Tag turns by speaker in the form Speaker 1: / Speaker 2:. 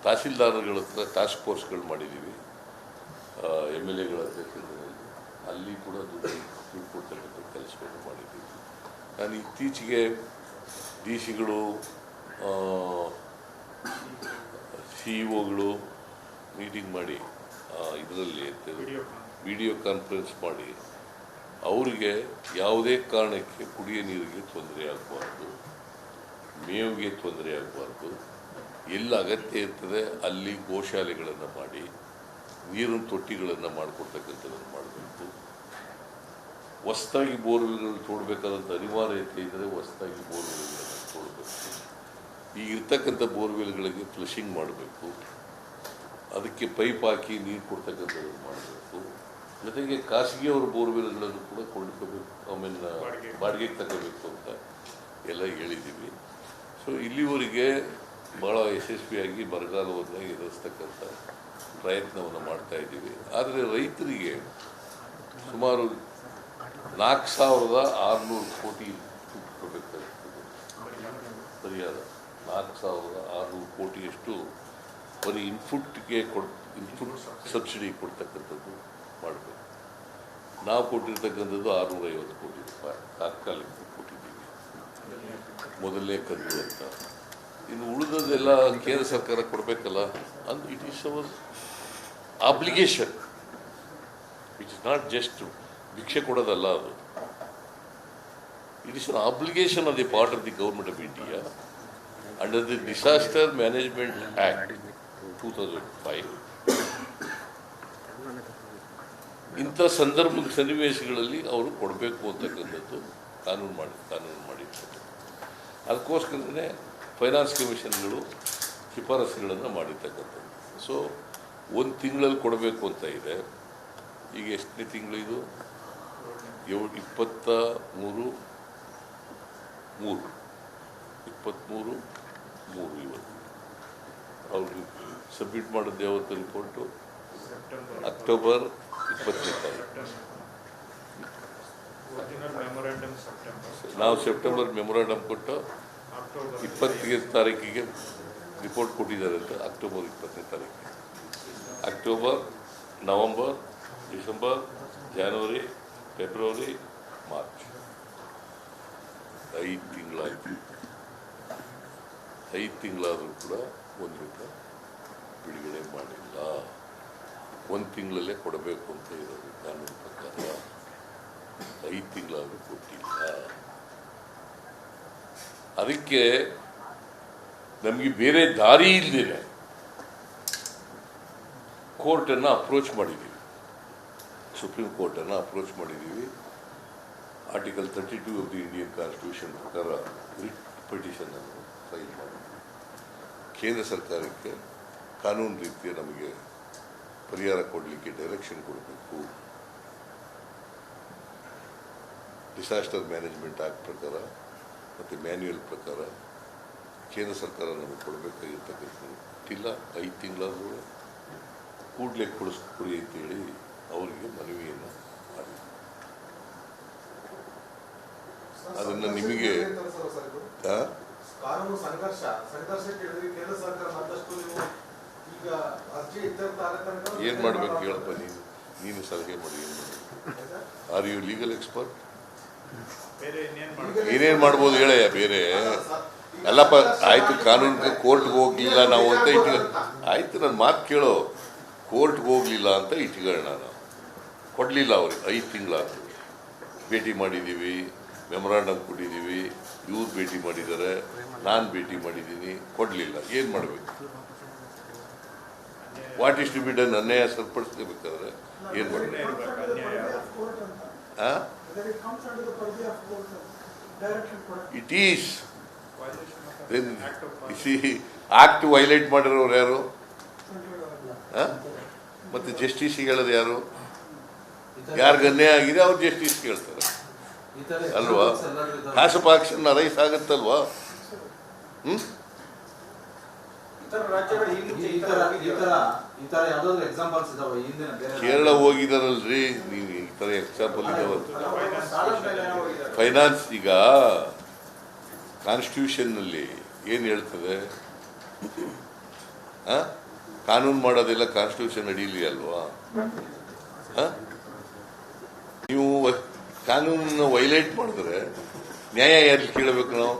Speaker 1: ತಹಸೀಲ್ದಾರ್ಗಳ ಹತ್ರ ಟಾಸ್ಕ್ ಫೋರ್ಸ್ಗಳು ಮಾಡಿದ್ದೀವಿ. MLAಗಳ ಅಧ್ಯಕ್ಷತೆಯಲ್ಲಿ ಅಲ್ಲಿ ಕೂಡ ದುಡ್ಡು ಕೊಡ್ತಕ್ಕಂಥ ಕೆಲಸವನ್ನು ಮಾಡಿದ್ದೀವಿ. ನಾನು ಇತ್ತೀಚೆಗೆ DC ಗಳು CEO ಮೀಟಿಂಗ್ ಮಾಡಿ ಇದರಲ್ಲಿ ವಿಡಿಯೋ ಕಾನ್ಫರೆನ್ಸ್ ಮಾಡಿ ಅವರಿಗೆ ಯಾವುದೇ ಕಾರಣಕ್ಕೆ ಕುಡಿಯೋ ನೀರಿಗೆ ತೊಂದರೆ ಆಗಬಾರ್ದು, ಮೇವಿಗೆ ತೊಂದರೆ ಆಗಬಾರ್ದು, ಎಲ್ಲಿ ಅಗತ್ಯ ಇರ್ತದೆ ಅಲ್ಲಿ ಗೋಶಾಲೆಗಳನ್ನು ಮಾಡಿ ನೀರಿನ ತೊಟ್ಟಿಗಳನ್ನು ಮಾಡಿಕೊಡ್ತಕ್ಕಂಥದ್ದನ್ನು ಮಾಡಬೇಕು. ಹೊಸದಾಗಿ ಬೋರ್ವೆಲ್ಗಳು ತೋಡಬೇಕಾದಂಥ ಅನಿವಾರ್ಯತೆ ಇದ್ದರೆ ಹೊಸದಾಗಿ ಬೋರ್ವೆಲ್ಗಳನ್ನು ತೋಡಬೇಕು. ಈಗ ಇರ್ತಕ್ಕಂಥ ಬೋರ್ವೆಲ್ಗಳಿಗೆ ಫ್ಲಶಿಂಗ್ ಮಾಡಬೇಕು, ಅದಕ್ಕೆ ಪೈಪ್ ಹಾಕಿ ನೀರು ಕೊಡ್ತಕ್ಕಂಥದ್ದನ್ನು ಮಾಡಬೇಕು. ಜೊತೆಗೆ ಖಾಸಗಿಯವರ ಬೋರ್ವೆಲ್ಗಳನ್ನು ಕೂಡ ಕೊಂಡ್ಕೋಬೇಕು, ಆಮೇಲೆ ಬಾಡಿಗೆಗೆ ತಗೋಬೇಕು ಅಂತ ಎಲ್ಲ ಹೇಳಿದ್ದೀವಿ. ಸೊ ಇಲ್ಲಿವರೆಗೆ ಭಾಳ ಯಶಸ್ವಿಯಾಗಿ ಬರಗಾಲವನ್ನು ಎದುರಿಸ್ತಕ್ಕಂಥ ಪ್ರಯತ್ನವನ್ನು ಮಾಡ್ತಾ ಇದ್ದೀವಿ. ಆದರೆ ರೈತರಿಗೆ ಸುಮಾರು 4,600 ಕೋಟಿ ಕೊಡಬೇಕಾಗ್ತದೆ. ಸರಿಯಾದ 4,600 ಕೋಟಿಯಷ್ಟು ಬರೀ ಇನ್ಪುಟ್ ಸಬ್ಸಿಡಿ ಕೊಡ್ತಕ್ಕಂಥದ್ದು ಮಾಡಬೇಕು. ನಾವು ಕೊಟ್ಟಿರ್ತಕ್ಕಂಥದ್ದು 650 ಕೋಟಿ ರೂಪಾಯಿ ತಾತ್ಕಾಲಿಕ ಕೊಟ್ಟಿದ್ದೀವಿ, ಮೊದಲನೇ ಕಂತು ಅಂತ. ಇನ್ನು ಉಳಿದದೆಲ್ಲ ಕೇಂದ್ರ ಸರ್ಕಾರ ಕೊಡಬೇಕಲ್ಲ, ಅಂದ್ it is our obligation. It is not just ಭಿಕ್ಷೆ ಕೊಡೋದಲ್ಲ, ಅದು it is an obligation of the part of the government of India under the disaster management act 2005. ಇಂಥ ಸನ್ನಿವೇಶಗಳಲ್ಲಿ ಅವರು ಕೊಡಬೇಕು ಅಂತಕ್ಕಂಥದ್ದು ಕಾನೂನು ಮಾಡಿರ್ತಾರೆ. ಅದಕ್ಕೋಸ್ಕರನೇ ಫೈನಾನ್ಸ್ ಕಮಿಷನ್ಗಳು ಶಿಫಾರಸುಗಳನ್ನು ಮಾಡಿರ್ತಕ್ಕಂಥದ್ದು. ಸೊ 1 ತಿಂಗಳಲ್ಲಿ ಕೊಡಬೇಕು ಅಂತ ಇದೆ. ಈಗ ಎಷ್ಟನೇ ತಿಂಗಳು ಇದು? 23/3 ಇವತ್ತು ಅವ್ರಿಗೆ ಸಬ್ಮಿಟ್ ಮಾಡಿದ್ದು ಯಾವತ್ತು ರಿಪೋರ್ಟು? ಅಕ್ಟೋಬರ್ 20ನೇ ತಾರೀಕು. ನಾವು ಸೆಪ್ಟೆಂಬರ್ ಮೆಮೊರಾಂಡಮ್ ಕೊಟ್ಟು 20ನೇ ತಾರೀಕಿಗೆ ರಿಪೋರ್ಟ್ ಕೊಟ್ಟಿದ್ದಾರೆ ಅಂತ. ಅಕ್ಟೋಬರ್ 20ನೇ ತಾರೀಕಿಗೆ, ಅಕ್ಟೋಬರ್, ನವಂಬರ್, ಡಿಸೆಂಬರ್, ಜನವರಿ, ಫೆಬ್ರವರಿ, ಮಾರ್ಚ್ 5 ತಿಂಗಳಾಯಿತು. 5 ತಿಂಗಳಾದರೂ ಕೂಡ 1 ರೂಪಾಯಿ ಬಿಡುಗಡೆ ಮಾಡಿಲ್ಲ. 1 ತಿಂಗಳಲ್ಲೇ ಕೊಡಬೇಕು ಅಂತ ಇರೋದು ಕಾನೂನು ಪ್ರಕಾರ. 5 ತಿಂಗಳಾದರೂ ಕೊಟ್ಟಿಲ್ಲ. ಅದಕ್ಕೆ ನಮಗೆ ಬೇರೆ ದಾರಿ ಇಲ್ಲದೇನೆ ಕೋರ್ಟನ್ನು ಅಪ್ರೋಚ್ ಮಾಡಿದ್ದೀವಿ, ಸುಪ್ರೀಂ ಕೋರ್ಟನ್ನು ಅಪ್ರೋಚ್ ಮಾಡಿದ್ದೀವಿ. Article 32 of the Indian constitution ಪ್ರಕಾರ ರಿಟ್ ಪಿಟಿಷನನ್ನು ಫೈಲ್ ಮಾಡಿದ್ದೀವಿ. ಕೇಂದ್ರ ಸರ್ಕಾರಕ್ಕೆ ಕಾನೂನು ರೀತಿಯ ನಮಗೆ ಪರಿಹಾರ ಕೊಡಲಿಕ್ಕೆ ಡೈರೆಕ್ಷನ್ ಕೊಡಬೇಕು. ಡಿಸಾಸ್ಟರ್ ಮ್ಯಾನೇಜ್ಮೆಂಟ್ ಆ್ಯಕ್ಟ್ ಪ್ರಕಾರ ಮತ್ತು ಮ್ಯಾನ್ಯುಯಲ್ ಪ್ರಕಾರ ಕೇಂದ್ರ ಸರ್ಕಾರ ನಮಗೆ ಕೊಡಬೇಕಾಗಿರ್ತಕ್ಕಂಥದ್ದು ಇಲ್ಲ. 5 ತಿಂಗಳಾದರೂ ಕೂಡಲೇ ಕೊಡಿ ಅಂತೇಳಿ ಅವರಿಗೆ ಮನವಿಯನ್ನು ಮಾಡಿ, ಅದನ್ನು ನಿಮಗೆ ಏನು ಮಾಡಬೇಕು ಹೇಳಪ್ಪ, ನೀನು ಸಲಹೆ ಮಾಡಿ. ಏನು ಮಾಡಬೇಕು? Are you legal expert? ಏನೇನು ಮಾಡ್ಬೋದು ಹೇಳಯ್ಯ ಬೇರೆ? ಅಲ್ಲಪ್ಪ, ಆಯಿತು, ಕಾನೂನಿಗೆ ಕೋರ್ಟ್ಗೆ ಹೋಗಲಿಲ್ಲ ನಾವು ಅಂತ ಆಯಿತು, ನನ್ನ ಮಾತು ಕೇಳೋ. ಕೋರ್ಟ್ಗೆ ಹೋಗಲಿಲ್ಲ ಅಂತ ಇಟ್ಕೊಳ್ಳೋಣ. ನಾವು ಕೊಡಲಿಲ್ಲ ಅವ್ರಿಗೆ. 5 ತಿಂಗಳಾದ್ರು ಭೇಟಿ ಮಾಡಿದ್ದೀವಿ, ಮೆಮೊರಾಂಡಮ್ ಕೊಟ್ಟಿದ್ದೀವಿ, ಇವ್ರು ಭೇಟಿ ಮಾಡಿದ್ದಾರೆ, ನಾನು ಭೇಟಿ ಮಾಡಿದ್ದೀನಿ, ಕೊಡಲಿಲ್ಲ. ಏನು ಮಾಡಬೇಕು? What is to be done? ಅನ್ಯಾಯ ಸರಿಪಡಿಸ್ಕೋಬೇಕಾದ್ರೆ ಏನು ಮಾಡಬೇಕು? It is then act violate ಮಾಡಿರೋರು ಯಾರು? ಮತ್ತೆ ಜಸ್ಟಿಸ್ಗೆ ಹೇಳೋದು ಯಾರು? ಯಾರಿಗೆ ಅನ್ಯಾಯ ಆಗಿದೆ ಅವ್ರು ಜಸ್ಟಿಸ್ಗೆ ಹೇಳ್ತಾರೆ ಅಲ್ವಾ? ಕಾಸಪ್ ಆಕ್ಷನ್ ರೈಸ್ ಆಗುತ್ತಲ್ವಾ? ಕೇರಳ ಹೋಗಿದಾರಲ್ರಿ ನೀವು, ಈ ತರ ಎಕ್ಸಾಂಪಲ್ ಇದಾವ. ಫೈನಾನ್ಸ್ ಈಗ ಕಾನ್ಸ್ಟಿಟ್ಯೂಷನ್ ನಲ್ಲಿ ಏನ್ ಹೇಳ್ತದೆ? ಕಾನೂನು ಮಾಡೋದೆಲ್ಲ ಕಾನ್ಸ್ಟಿಟ್ಯೂಷನ್ ಅಡಿಯಲ್ಲಿ ಅಲ್ವಾ? ನೀವು ಕಾನೂನನ್ನು ವೈಲೇಟ್ ಮಾಡಿದ್ರೆ ನ್ಯಾಯ ಯಾರಿಗೆ ಕೇಳಬೇಕು ನಾವು?